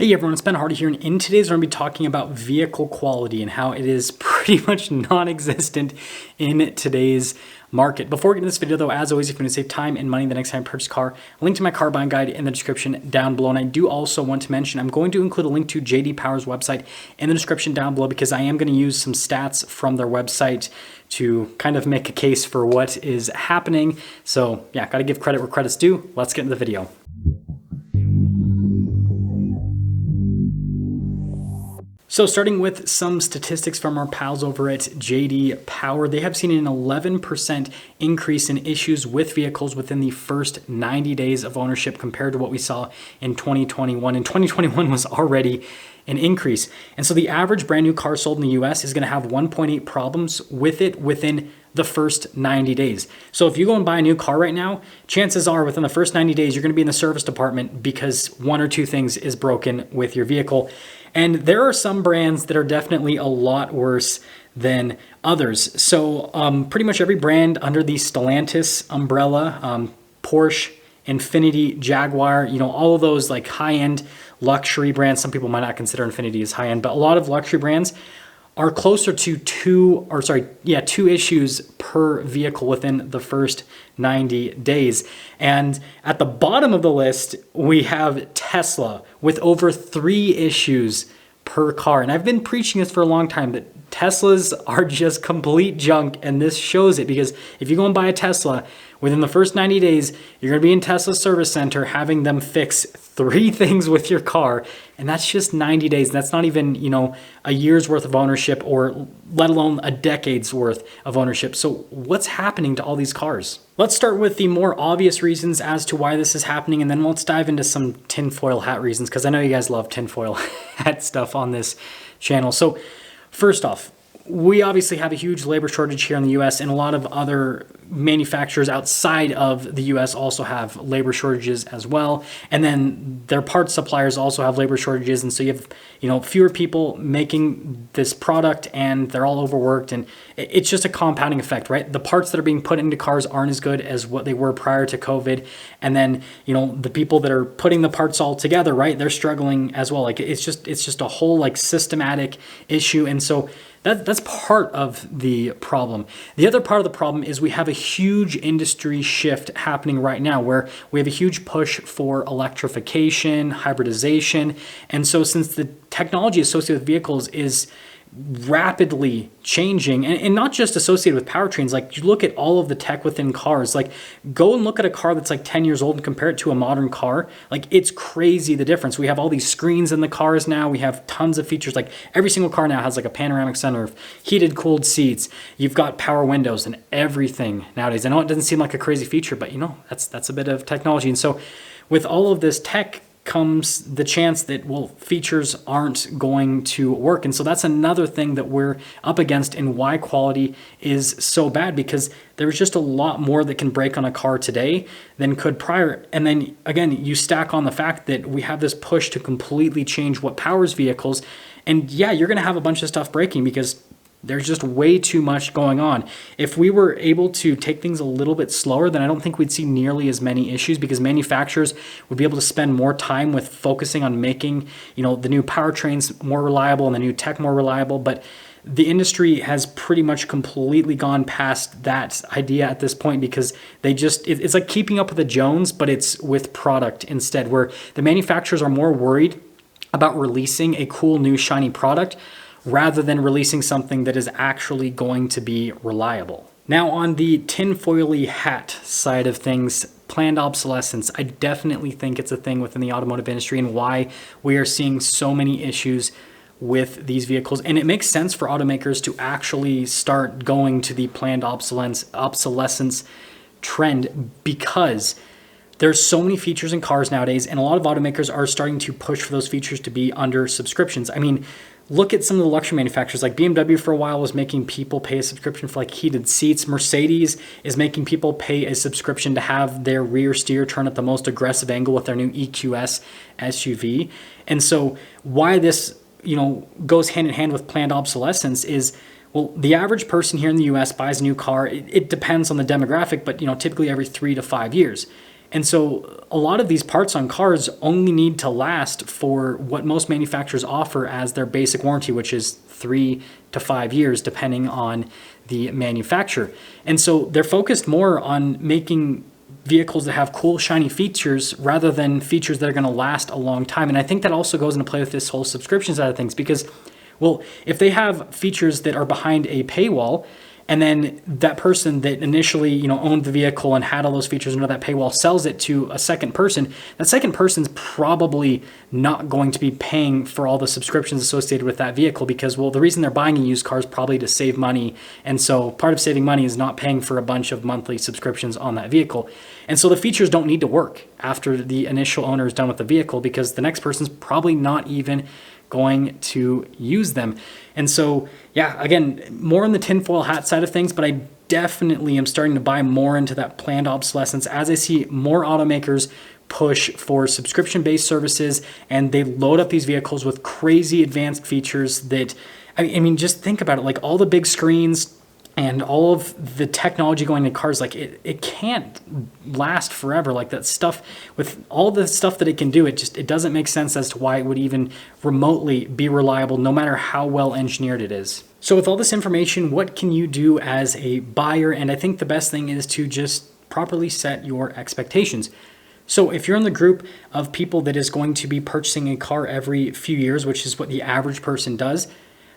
Hey everyone, it's Ben Hardy here, and in today's we're going to be talking about vehicle quality and how it is pretty much non-existent in today's market. Before we get into this video though, as always, if you want to save time and money the next time you purchase a car, link to my car buying guide in the description down below. And I do also want to mention, I'm going to include a link to JD Power's website in the description down below because I am going to use some stats from their website to kind of make a case for what is happening. So yeah, got to give credit where credit's due. Let's get into the video. So starting with some statistics from our pals over at JD Power, they have seen an 11% increase in issues with vehicles within the first 90 days of ownership compared to what we saw in 2021. And 2021 was already an increase. And so the average brand new car sold in the US is going to have 1.8 problems with it within the first 90 days. So if you go and buy a new car right now, chances are within the first 90 days, you're going to be in the service department because one or two things is broken with your vehicle. And there are some brands that are definitely a lot worse than others. So pretty much every brand under the Stellantis umbrella, Porsche, Infiniti, Jaguar, all of those like high-end luxury brands. Some people might not consider Infiniti as high-end, but a lot of luxury brands are closer to two issues per vehicle within the first 90 days. And at the bottom of the list, we have Tesla with over 3 issues per car. And I've been preaching this for a long time that Teslas are just complete junk, and this shows it because if you go and buy a Tesla, within the first 90 days, you're going to be in Tesla's service center having them fix 3 things with your car, and that's just 90 days. That's not even, a year's worth of ownership or let alone a decade's worth of ownership. So what's happening to all these cars? Let's start with the more obvious reasons as to why this is happening, and then let's dive into some tinfoil hat reasons because I know you guys love tinfoil hat stuff on this channel. So first off, we obviously have a huge labor shortage here in the US, and a lot of other manufacturers outside of the US also have labor shortages as well. And then their parts suppliers also have labor shortages. And so you have, fewer people making this product and they're all overworked. And it's just a compounding effect, right? The parts that are being put into cars aren't as good as what they were prior to COVID. And then, the people that are putting the parts all together, right? They're struggling as well. Like it's just a whole like systematic issue. And so that's part of the problem. The other part of the problem is we have a huge industry shift happening right now where we have a huge push for electrification, hybridization. And so since the technology associated with vehicles is rapidly changing and not just associated with powertrains, like you look at all of the tech within cars, like go and look at a car that's like 10 years old and compare it to a modern car. Like it's crazy the difference. We have all these screens in the cars now. We have tons of features. Like every single car now has like a panoramic sunroof, heated cooled seats. You've got power windows and everything nowadays. I know it doesn't seem like a crazy feature, but that's a bit of technology. And so with all of this tech comes the chance that, features aren't going to work. And so that's another thing that we're up against and why quality is so bad, because there's just a lot more that can break on a car today than could prior. And then again, you stack on the fact that we have this push to completely change what powers vehicles. And yeah, you're going to have a bunch of stuff breaking because there's just way too much going on. If we were able to take things a little bit slower, then I don't think we'd see nearly as many issues because manufacturers would be able to spend more time with focusing on making, the new powertrains more reliable and the new tech more reliable. But the industry has pretty much completely gone past that idea at this point because it's like keeping up with the Jones, but it's with product instead, where the manufacturers are more worried about releasing a cool new shiny product rather than releasing something that is actually going to be reliable. Now on the tinfoily hat side of things, planned obsolescence, I definitely think it's a thing within the automotive industry and why we are seeing so many issues with these vehicles. And it makes sense for automakers to actually start going to the planned obsolescence trend because there's so many features in cars nowadays, and a lot of automakers are starting to push for those features to be under subscriptions. I mean, look at some of the luxury manufacturers. Like BMW for a while was making people pay a subscription for like heated seats. Mercedes is making people pay a subscription to have their rear steer turn at the most aggressive angle with their new EQS SUV. And so why this, goes hand in hand with planned obsolescence is, the average person here in the US buys a new car. It depends on the demographic, but typically every 3 to 5 years. And so a lot of these parts on cars only need to last for what most manufacturers offer as their basic warranty, which is 3 to 5 years, depending on the manufacturer. And so they're focused more on making vehicles that have cool, shiny features rather than features that are going to last a long time. And I think that also goes into play with this whole subscription side of things because, well, if they have features that are behind a paywall, and then that person that initially, owned the vehicle and had all those features under that paywall sells it to a second person, that second person's probably not going to be paying for all the subscriptions associated with that vehicle because, well, the reason they're buying a used car is probably to save money. And so part of saving money is not paying for a bunch of monthly subscriptions on that vehicle. And so the features don't need to work after the initial owner is done with the vehicle because the next person's probably not even going to use them. And so, yeah, again, more on the tinfoil hat side of things, but I definitely am starting to buy more into that planned obsolescence as I see more automakers push for subscription-based services and they load up these vehicles with crazy advanced features that, I mean, just think about it, like all the big screens and all of the technology going into cars, like it can't last forever. Like that stuff, with all the stuff that it can do, it doesn't make sense as to why it would even remotely be reliable, no matter how well engineered it is. So with all this information, what can you do as a buyer? And I think the best thing is to just properly set your expectations. So if you're in the group of people that is going to be purchasing a car every few years, which is what the average person does,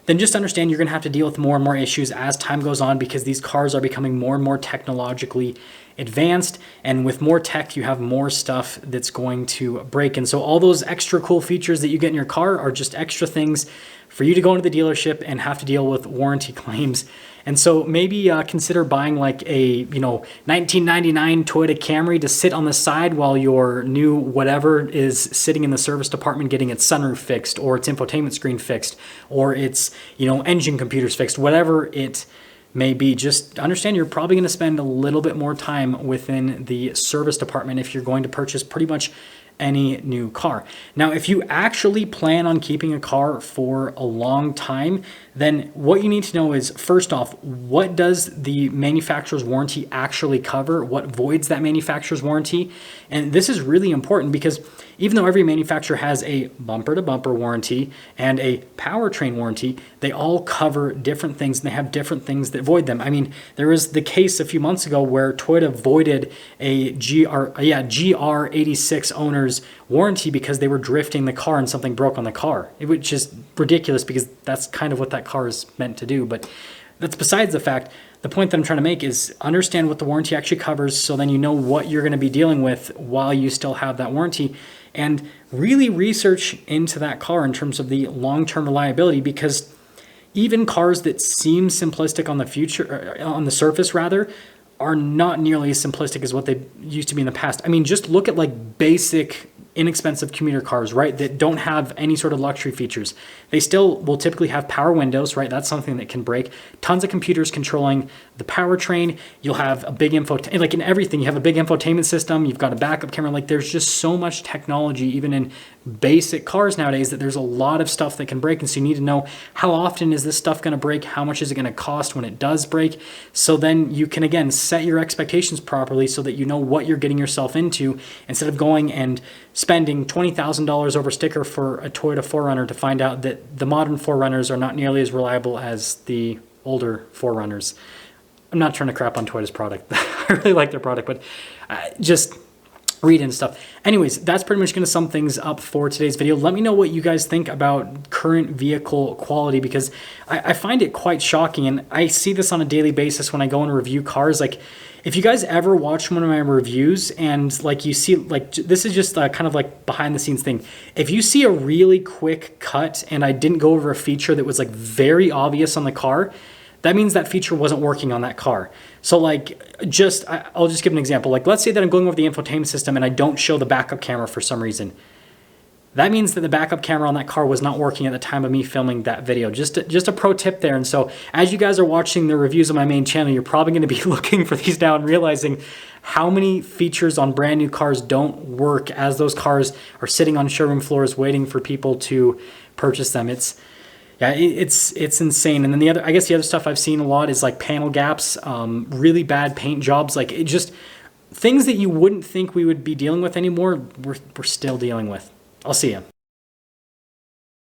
then just understand you're going to have to deal with more and more issues as time goes on because these cars are becoming more and more technologically advanced, and with more tech you have more stuff that's going to break. And so all those extra cool features that you get in your car are just extra things for you to go into the dealership and have to deal with warranty claims. And so maybe consider buying like a 1999 Toyota Camry to sit on the side while your new whatever is sitting in the service department getting its sunroof fixed or its infotainment screen fixed or its engine computers fixed, whatever it may be. Just understand you're probably going to spend a little bit more time within the service department if you're going to purchase pretty much any new car. Now, if you actually plan on keeping a car for a long time, then what you need to know is, first off, what does the manufacturer's warranty actually cover? What voids that manufacturer's warranty? And this is really important because even though every manufacturer has a bumper-to-bumper warranty and a powertrain warranty, they all cover different things and they have different things that void them. I mean, there was the case a few months ago where Toyota voided a GR86 owner's warranty because they were drifting the car and something broke on the car, which is ridiculous because that's kind of what that car is meant to do. But that's besides the fact. The point that I'm trying to make is understand what the warranty actually covers so then you know what you're going to be dealing with while you still have that warranty, and really research into that car in terms of the long-term reliability, because even cars that seem simplistic on the surface rather are not nearly as simplistic as what they used to be in the past. I mean, just look at like basic inexpensive commuter cars, right, that don't have any sort of luxury features. They still will typically have power windows, right? That's something that can break. Tons of computers controlling the powertrain. You'll have a big like in everything, you have a big infotainment system. You've got a backup camera. Like there's just so much technology, even in basic cars nowadays, that there's a lot of stuff that can break. And so you need to know how often is this stuff going to break? How much is it going to cost when it does break? So then you can, again, set your expectations properly so that you know what you're getting yourself into, instead of going and spending $20,000 over sticker for a Toyota 4Runner to find out that the modern 4Runners are not nearly as reliable as the older 4Runners. I'm not trying to crap on Toyota's product. I really like their product, but just read and stuff. Anyways, that's pretty much going to sum things up for today's video. Let me know what you guys think about current vehicle quality, because I find it quite shocking, and I see this on a daily basis when I go and review cars. Like, if you guys ever watch one of my reviews and like you see, like this is just kind of like behind the scenes thing. If you see a really quick cut and I didn't go over a feature that was like very obvious on the car, that means that feature wasn't working on that car. So like, I'll just give an example. Like, let's say that I'm going over the infotainment system and I don't show the backup camera for some reason. That means that the backup camera on that car was not working at the time of me filming that video. Just a pro tip there. And so as you guys are watching the reviews on my main channel, you're probably going to be looking for these now and realizing how many features on brand new cars don't work as those cars are sitting on showroom floors waiting for people to purchase them. It's insane. And then I guess the other stuff I've seen a lot is like panel gaps, really bad paint jobs. Like, it just, things that you wouldn't think we would be dealing with anymore, we're still dealing with. I'll see you.